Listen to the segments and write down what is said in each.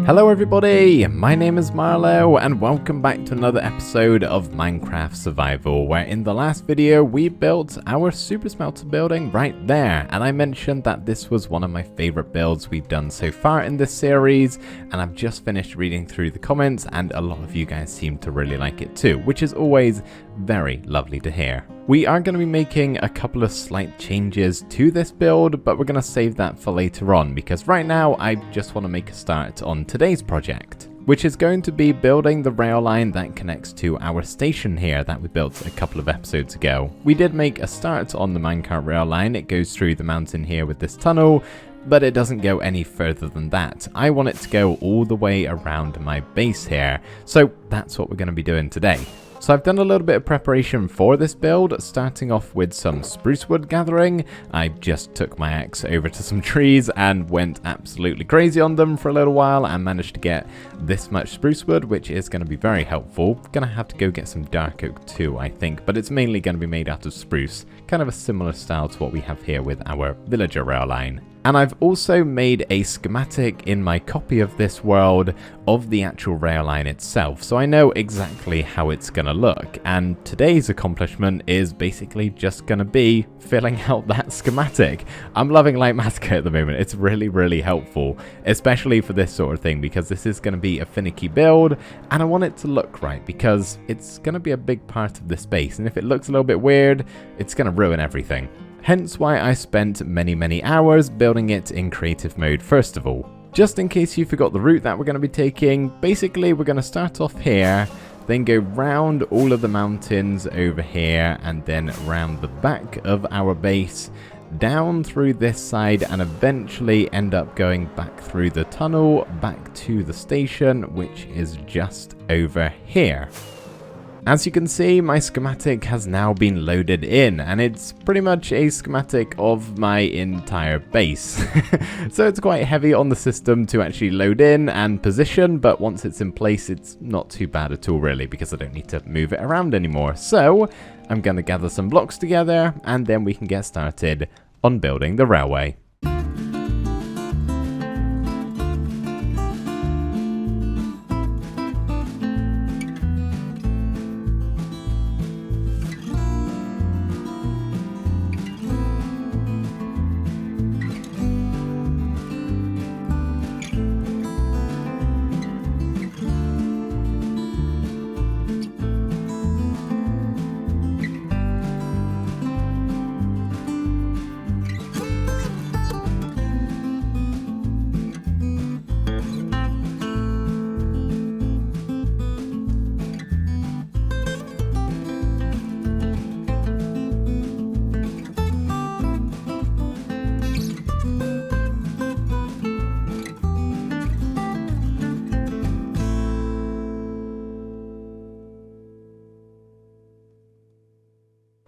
Hello everybody, my name is Marloe and welcome back to another episode of Minecraft Survival, where in the last video we built our super smelter building right there, and I mentioned that this was one of my favorite builds we've done so far in this series, and I've just finished reading through the comments and a lot of you guys seem to really like it too, which is always very lovely to hear. We are going to be making a couple of slight changes to this build, but we're going to save that for later on because right now I just want to make a start on today's project, which is going to be building the rail line that connects to our station here that we built a couple of episodes ago. We did make a start on the minecart rail line. It goes through the mountain here with this tunnel, but it doesn't go any further than that. I want it to go all the way around my base here, so that's what we're going to be doing today. So I've done a little bit of preparation for this build, starting off with some spruce wood gathering. I just took my axe over to some trees and went absolutely crazy on them for a little while and managed to get this much spruce wood, which is going to be very helpful. Gonna have to go get some dark oak too, I think, but it's mainly going to be made out of spruce, kind of a similar style to what we have here with our villager rail line. And I've also made a schematic in my copy of this world of the actual rail line itself, so I know exactly how it's going to look. And today's accomplishment is basically just going to be filling out that schematic. I'm loving Lightmatica at the moment. It's really helpful, especially for this sort of thing, because this is going to be a finicky build, and I want it to look right because it's going to be a big part of this base, and if it looks a little bit weird, it's going to ruin everything. Hence why I spent many hours building it in creative mode first of all. Just in case you forgot the route that we're going to be taking, basically we're going to start off here, then go round all of the mountains over here, and then round the back of our base, down through this side, and eventually end up going back through the tunnel, back to the station, which is just over here. As you can see, my schematic has now been loaded in, and it's pretty much a schematic of my entire base. So it's quite heavy on the system to actually load in and position, but once it's in place, it's not too bad at all really, because I don't need to move it around anymore. So I'm going to gather some blocks together, and then we can get started on building the railway.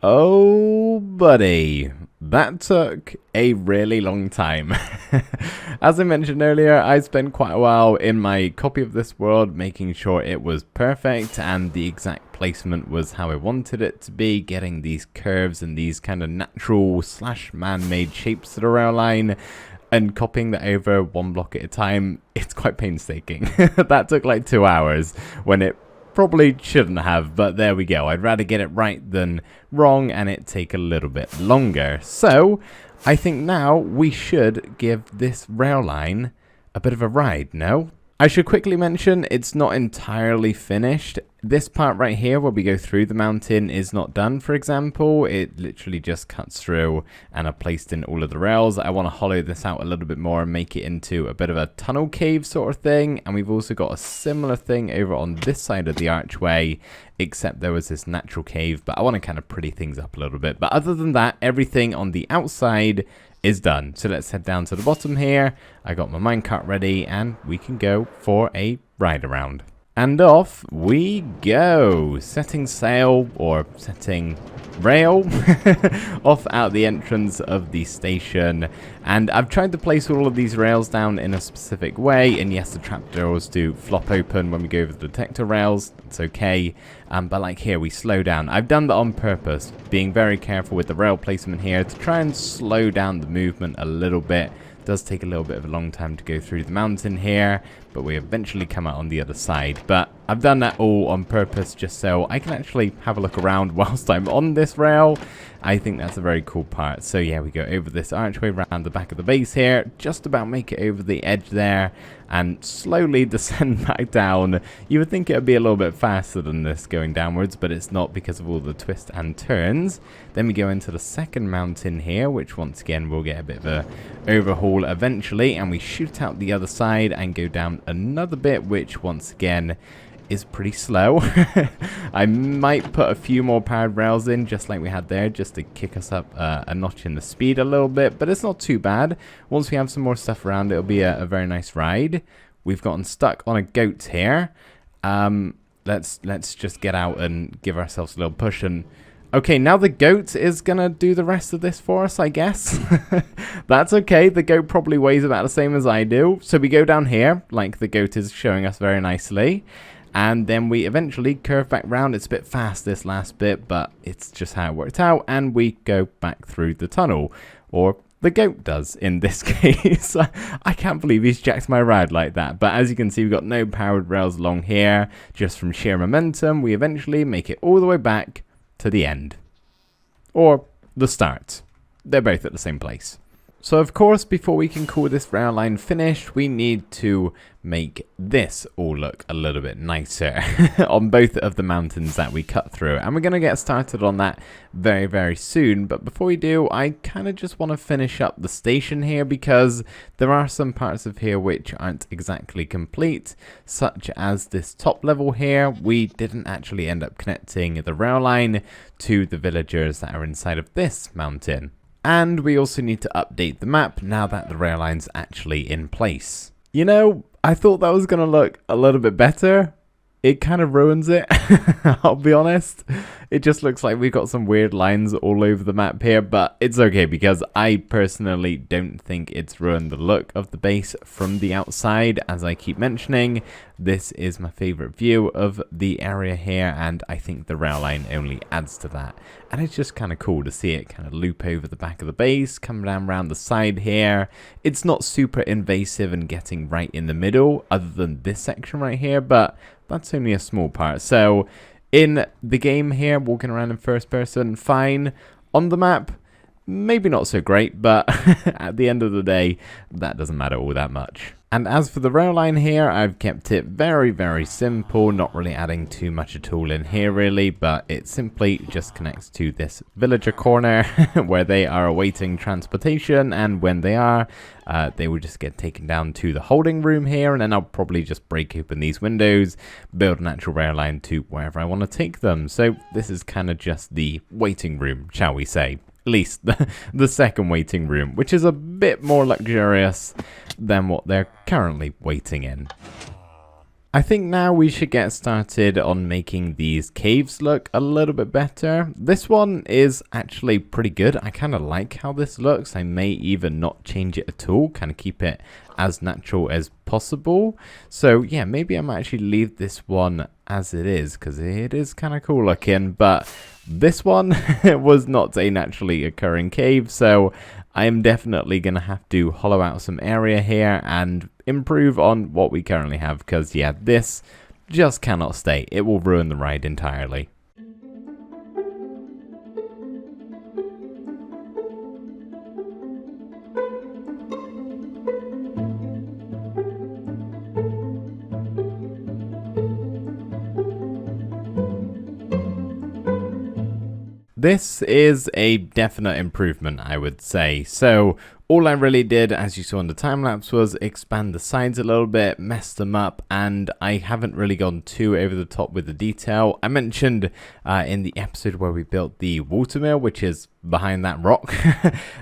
Oh, buddy, that took a really long time. As I mentioned earlier, I spent quite a while in my copy of this world making sure it was perfect and the exact placement was how I wanted it to be, getting these curves and these kind of natural / man-made shapes to the rail line, and copying that over one block at a time. It's quite painstaking. That took like 2 hours when it probably shouldn't have, but there we go. I'd rather get it right than wrong and it take a little bit longer. So I think now we should give this rail line a bit of a ride, no? I should quickly mention it's not entirely finished. This part right here where we go through the mountain is not done, for example. It literally just cuts through and I've placed in all of the rails. I want to hollow this out a little bit more and make it into a bit of a tunnel cave sort of thing. And we've also got a similar thing over on this side of the archway, except there was this natural cave, but I want to kind of pretty things up a little bit. But other than that, everything on the outside is done. So let's head down to the bottom here. I got my minecart ready and we can go for a ride around. And off we go, setting sail, or setting rail, off out the entrance of the station. And I've tried to place all of these rails down in a specific way, and yes, the trapdoors do flop open when we go over the detector rails, it's okay, but like here, we slow down. I've done that on purpose, being very careful with the rail placement here to try and slow down the movement a little bit. Does take a little bit of a long time to go through the mountain here, but we eventually come out on the other side. But I've done that all on purpose just so I can actually have a look around whilst I'm on this rail. I think that's a very cool part. So yeah, we go over this archway around the back of the base here, just about make it over the edge there, and slowly descend back down. You would think it would be a little bit faster than this going downwards, but it's not because of all the twists and turns. Then we go into the second mountain here, which once again will get a bit of a overhaul eventually, and we shoot out the other side and go down another bit, which once again is pretty slow. I might put a few more powered rails in, just like we had there, just to kick us up a notch in the speed a little bit, but it's not too bad. Once we have some more stuff around, it'll be a very nice ride. We've gotten stuck on a goat here. Let's just get out and give ourselves a little push. And okay, now the goat is gonna do the rest of this for us, I guess. That's okay. The goat probably weighs about the same as I do. So we go down here, like the goat is showing us very nicely. And then we eventually curve back round. It's a bit fast, this last bit, but it's just how it worked out. And we go back through the tunnel. Or the goat does, in this case. I can't believe he's jacked my ride like that. But as you can see, we've got no powered rails along here. Just from sheer momentum, we eventually make it all the way back to the end. Or the start. They're both at the same place. So of course, before we can call this rail line finished, we need to make this all look a little bit nicer on both of the mountains that we cut through. And we're going to get started on that very, very soon. But before we do, I kind of just want to finish up the station here because there are some parts of here which aren't exactly complete, such as this top level here. We didn't actually end up connecting the rail line to the villagers that are inside of this mountain. And we also need to update the map now that the rail line's actually in place. You know, I thought that was going to look a little bit better. It kind of ruins it, I'll be honest. It just looks like we've got some weird lines all over the map here, but it's okay because I personally don't think it's ruined the look of the base from the outside. As I keep mentioning, this is my favorite view of the area here, and I think the rail line only adds to that. And it's just kind of cool to see it kind of loop over the back of the base, come down around the side here. It's not super invasive and getting right in the middle, other than this section right here, but that's only a small part. So in the game here, walking around in first person, fine. On the map, maybe not so great, but at the end of the day, that doesn't matter all that much. And as for the rail line here, I've kept it very, very simple, not really adding too much at all in here really, but it simply just connects to this villager corner where they are awaiting transportation, and when they are, they will just get taken down to the holding room here, and then I'll probably just break open these windows, build an actual rail line to wherever I want to take them. So this is kind of just the waiting room, shall we say. At least the second waiting room, which is a bit more luxurious than what they're currently waiting in. I think now we should get started on making these caves look a little bit better. This one is actually pretty good. I kind of like how this looks. I may even not change it at all, kind of keep it as natural as possible. So yeah, maybe I might actually leave this one as it is because it is kind of cool looking, but this one was not a naturally occurring cave, so I am definitely going to have to hollow out some area here and improve on what we currently have, because yeah, this just cannot stay. It will ruin the ride entirely. This is a definite improvement, I would say. So all I really did, as you saw in the time lapse, was expand the sides a little bit, mess them up, and I haven't really gone too over the top with the detail. I mentioned in the episode where we built the watermill, which is behind that rock,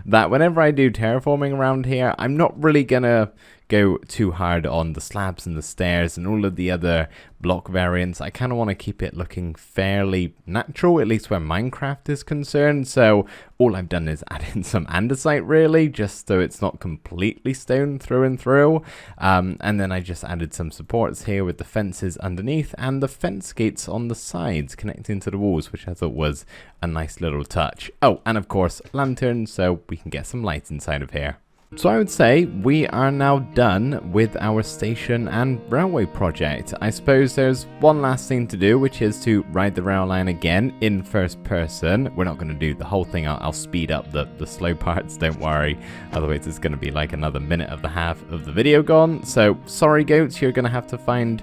that whenever I do terraforming around here, I'm not really gonna go too hard on the slabs and the stairs and all of the other block variants. I kind of want to keep it looking fairly natural, at least where Minecraft is concerned. So all I've done is add in some andesite really, just so it's not completely stone through and through. And then I just added some supports here with the fences underneath and the fence gates on the sides connecting to the walls, which I thought was a nice little touch. Oh, and of course lanterns, so we can get some light inside of here. So I would say we are now done with our station and railway project. I suppose there's one last thing to do, which is to ride the rail line again in first person. We're not going to do the whole thing. I'll speed up the slow parts, don't worry. Otherwise it's going to be like another minute of the half of the video gone. So sorry goats, you're going to have to find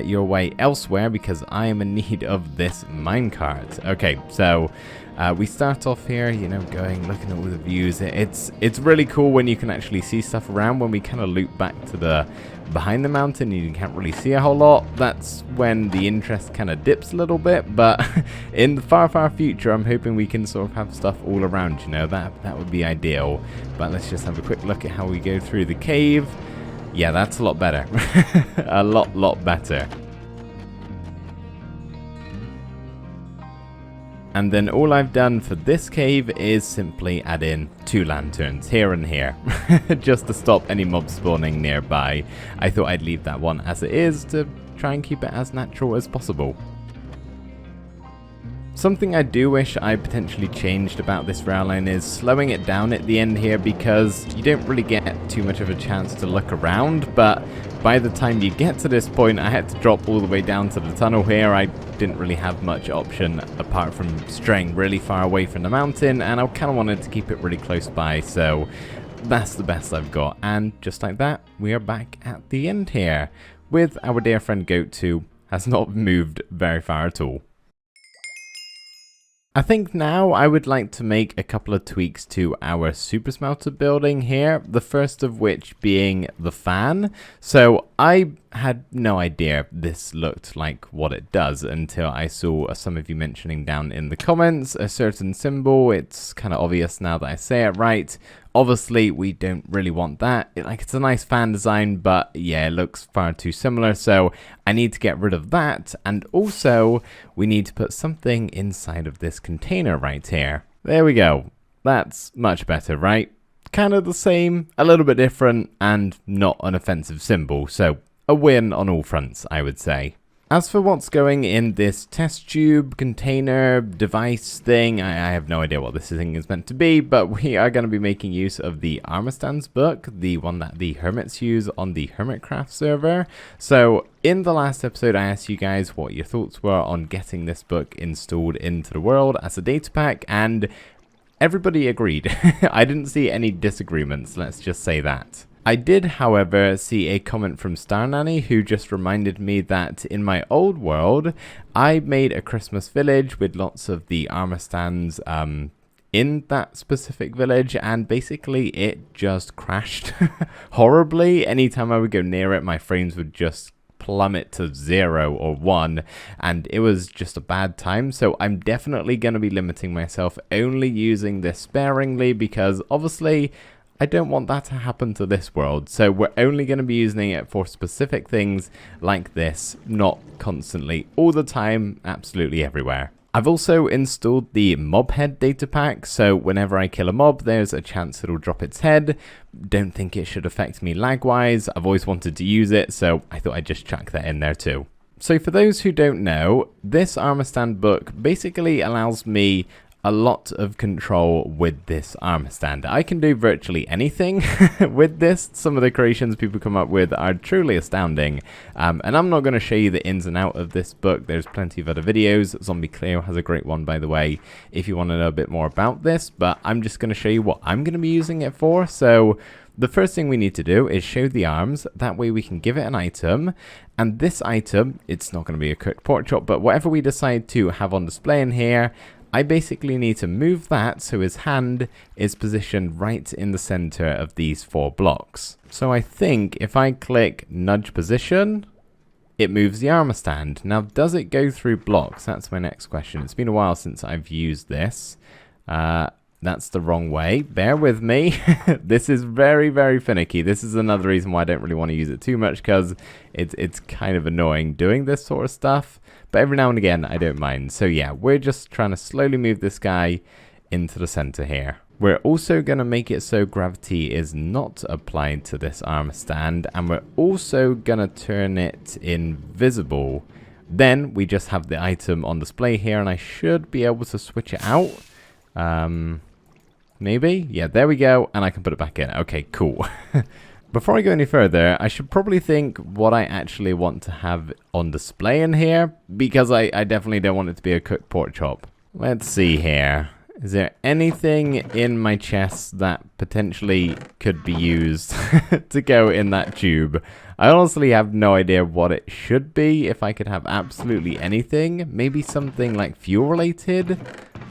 your way elsewhere because I am in need of this minecart. Okay, so we start off here, you know, looking at all the views. It's really cool when you can actually see stuff around. When we kind of loop back to the behind the mountain, you can't really see a whole lot. That's when the interest kind of dips a little bit. But in the far future, I'm hoping we can sort of have stuff all around. You know, that would be ideal. But let's just have a quick look at how we go through the cave. Yeah, that's a lot better. A lot better. And then all I've done for this cave is simply add in 2 lanterns here and here, just to stop any mobs spawning nearby. I thought I'd leave that one as it is to try and keep it as natural as possible. Something I do wish I potentially changed about this rail line is slowing it down at the end here, because you don't really get too much of a chance to look around, but by the time you get to this point I had to drop all the way down to the tunnel here. I didn't really have much option apart from straying really far away from the mountain, and I kind of wanted to keep it really close by, so that's the best I've got. And just like that, we are back at the end here with our dear friend Goat, who has not moved very far at all. I think now I would like to make a couple of tweaks to our super smelter building here, the first of which being the fan. So I had no idea this looked like what it does until I saw some of you mentioning down in the comments a certain symbol. It's kind of obvious now that I say it right. Obviously, we don't really want that. It's a nice fan design, but yeah, it looks far too similar. So I need to get rid of that. And also, we need to put something inside of this container right here. There we go. That's much better, right? Kind of the same, a little bit different, and not an offensive symbol. So a win on all fronts, I would say. As for what's going in this test tube, container, device thing, I have no idea what this thing is meant to be, but we are going to be making use of the armor stands book, the one that the hermits use on the Hermitcraft server. So in the last episode, I asked you guys what your thoughts were on getting this book installed into the world as a data pack, and everybody agreed. I didn't see any disagreements, let's just say that. I did, however, see a comment from Star Nanny who just reminded me that in my old world, I made a Christmas village with lots of the armor stands in that specific village, and basically it just crashed horribly. Anytime I would go near it, my frames would just plummet to 0 or 1, and it was just a bad time. So I'm definitely going to be limiting myself, only using this sparingly, because obviously I don't want that to happen to this world. So we're only going to be using it for specific things like this, not constantly all the time, absolutely everywhere. I've also installed the mob head data pack, so whenever I kill a mob, there's a chance it'll drop its head. Don't think it should affect me lag-wise. I've always wanted to use it, so I thought I'd just chuck that in there too. So for those who don't know, this armor stand book basically allows me a lot of control with this armor stand. I can do virtually anything with this. Some of the creations people come up with are truly astounding, and I'm not going to show you the ins and out of this book. There's plenty of other videos. Zombie Cleo has a great one, by the way, if you want to know a bit more about this, but I'm just going to show you what I'm going to be using it for. So the first thing we need to do is show the arms. That way we can give it an item, and this item, it's not going to be a cooked pork chop, but whatever we decide to have on display in here, I basically need to move that so his hand is positioned right in the center of these 4 blocks. So I think if I click nudge position, it moves the armor stand. Now, does it go through blocks? That's my next question. It's been a while since I've used this. That's the wrong way. Bear with me. This is very finicky. This is another reason why I don't really want to use it too much, because it's kind of annoying doing this sort of stuff. But every now and again, I don't mind. So yeah, we're just trying to slowly move this guy into the center here. We're also going to make it so gravity is not applied to this armor stand, and we're also going to turn it invisible. Then we just have the item on display here, and I should be able to switch it out. maybe? Yeah, there we go. And I can put it back in. Okay, cool. Before I go any further, I should probably think what I actually want to have on display in here, because I definitely don't want it to be a cooked pork chop. Let's see here. Is there anything in my chest that potentially could be used to go in that tube? I honestly have no idea what it should be. If I could have absolutely anything, maybe something like fuel related,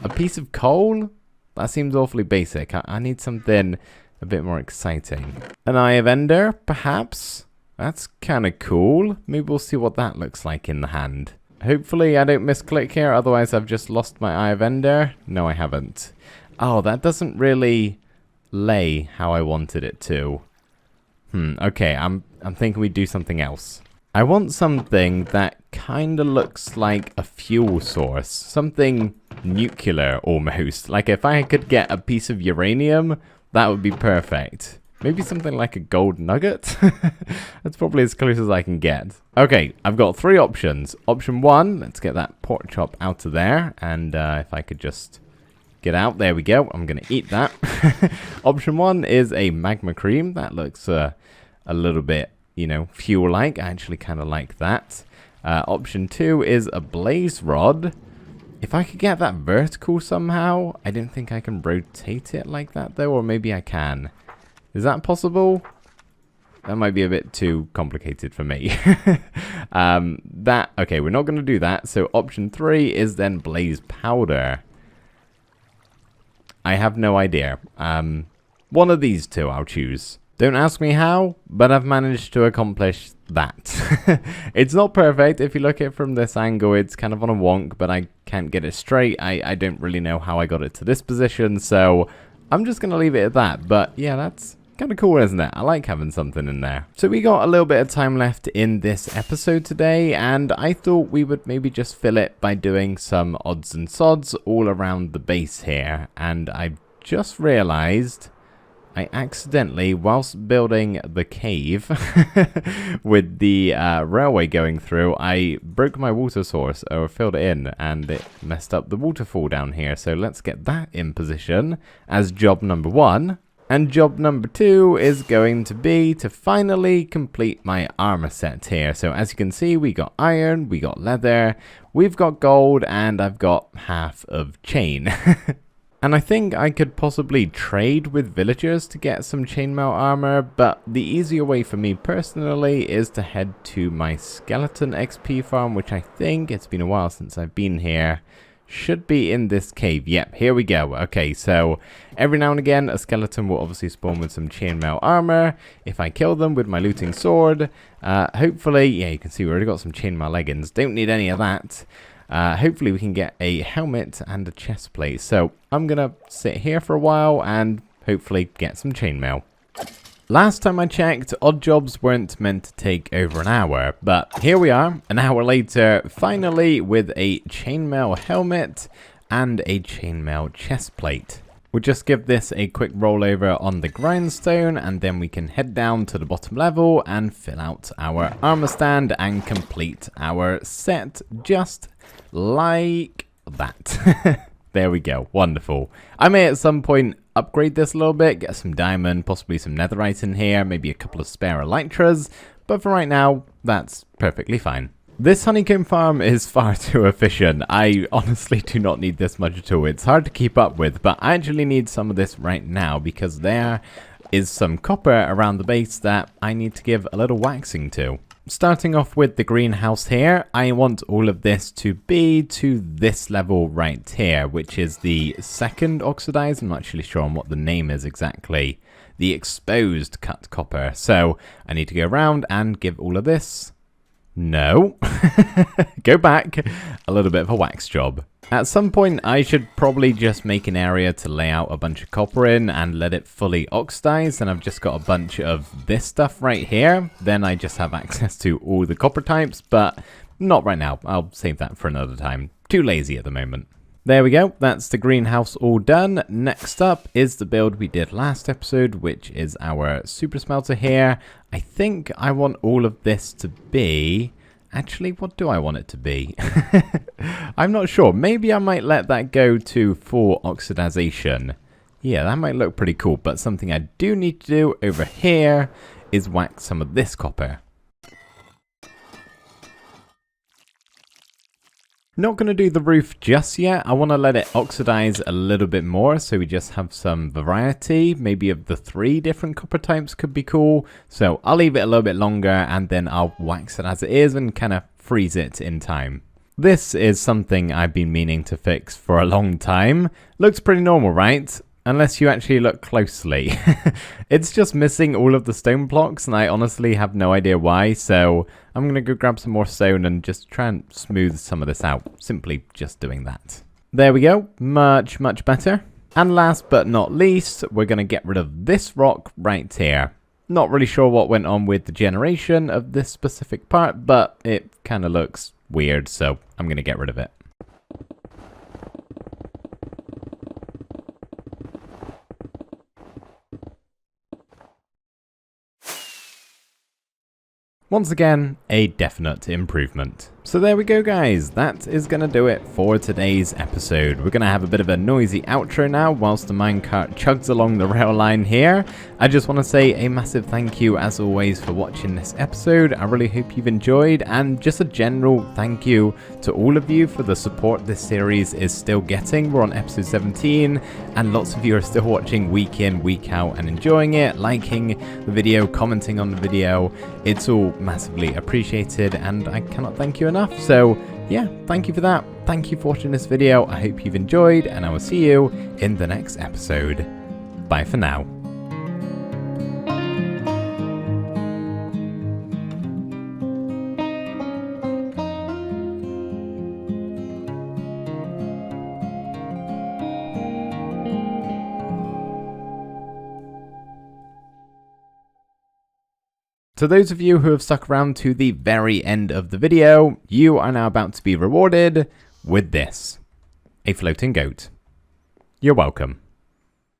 a piece of coal? That seems awfully basic. I need something a bit more exciting. An Eye of Ender, perhaps? That's kind of cool. Maybe we'll see what that looks like in the hand. Hopefully I don't misclick here, otherwise I've just lost my Eye of Ender. No, I haven't. Oh, that doesn't really lay how I wanted it to. Okay, I'm thinking we do something else. I want something that kind of looks like a fuel source. Something nuclear, almost. Like if I could get a piece of uranium, that would be perfect. Maybe something like a gold nugget? That's probably as close as I can get. Okay, I've got 3 options. Option 1, let's get that pork chop out of there. And if I could just get out, there we go. I'm going to eat that. Option 1 is a magma cream. That looks a little bit, you know, fuel-like. I actually kind of like that. Option 2 is a blaze rod. If I could get that vertical somehow, I don't think I can rotate it like that though, or maybe I can. Is that possible? That might be a bit too complicated for me. Okay, we're not going to do that. So option 3 is then blaze powder. I have no idea. One of these 2 I'll choose. Don't ask me how, but I've managed to accomplish that. It's not perfect. If you look at it from this angle, it's kind of on a wonk, but I can't get it straight. I don't really know how I got it to this position, so I'm just going to leave it at that. But yeah, that's kind of cool, isn't it? I like having something in there. So we got a little bit of time left in this episode today, and I thought we would maybe just fill it by doing some odds and sods all around the base here. And I just realized I accidentally, whilst building the cave with the railway going through, I broke my water source, or filled it in, and it messed up the waterfall down here. So let's get that in position as job number 1. And job number 2 is going to be to finally complete my armor set here. So as you can see, we got iron, we got leather, we've got gold, and I've got half of chain. And I think I could possibly trade with villagers to get some chainmail armor, but the easier way for me personally is to head to my skeleton XP farm, which I think, it's been a while since I've been here, should be in this cave. Yep, here we go. Okay, so every now and again a skeleton will obviously spawn with some chainmail armor. If I kill them with my looting sword, hopefully, yeah, you can see we already got some chainmail leggings. Don't need any of that. Hopefully we can get a helmet and a chest plate. So I'm gonna sit here for a while and hopefully get some chainmail. Last time I checked, odd jobs weren't meant to take over an hour, but here we are, an hour later, finally with a chainmail helmet and a chainmail chest plate. We'll just give this a quick rollover on the grindstone, and then we can head down to the bottom level and fill out our armor stand and complete our set just like that. There we go. Wonderful. I may at some point upgrade this a little bit, get some diamond, possibly some netherite in here, maybe a couple of spare elytras, but for right now, that's perfectly fine. This honeycomb farm is far too efficient. I honestly do not need this much at all. It's hard to keep up with, but I actually need some of this right now because there is some copper around the base that I need to give a little waxing to. Starting off with the greenhouse here, I want all of this to be to this level right here, which is the second oxidized. I'm not actually sure on what the name is exactly. The exposed cut copper. So I need to go around and give all of this. No. Go back. A little bit of a wax job. At some point, I should probably just make an area to lay out a bunch of copper in and let it fully oxidize. And I've just got a bunch of this stuff right here. Then I just have access to all the copper types, but not right now. I'll save that for another time. Too lazy at the moment. There we go. That's the greenhouse all done. Next up is the build we did last episode, which is our super smelter here. I think I want all of this to be... Actually, what do I want it to be? I'm not sure. Maybe I might let that go to full oxidization. Yeah, that might look pretty cool, but something I do need to do over here is wax some of this copper. Not going to do the roof just yet. I want to let it oxidize a little bit more so we just have some variety. Maybe of the 3 different copper types could be cool. So I'll leave it a little bit longer and then I'll wax it as it is and kind of freeze it in time. This is something I've been meaning to fix for a long time. Looks pretty normal, right? Unless you actually look closely. It's just missing all of the stone blocks and I honestly have no idea why, so I'm going to go grab some more stone and just try and smooth some of this out. Simply just doing that. There we go. Much, much better. And last but not least, we're going to get rid of this rock right here. Not really sure what went on with the generation of this specific part, but it kind of looks weird, so I'm going to get rid of it. Once again, a definite improvement. So there we go guys, that is going to do it for today's episode. We're going to have a bit of a noisy outro now whilst the minecart chugs along the rail line here. I just want to say a massive thank you as always for watching this episode. I really hope you've enjoyed, and just a general thank you to all of you for the support this series is still getting. We're on episode 17 and lots of you are still watching week in, week out and enjoying it, liking the video, commenting on the video. It's all massively appreciated and I cannot thank you enough. So yeah, thank you for that. Thank you for watching this video. I hope you've enjoyed and I will see you in the next episode. Bye for now. To those of you who have stuck around to the very end of the video, you are now about to be rewarded with this. A floating goat. You're welcome.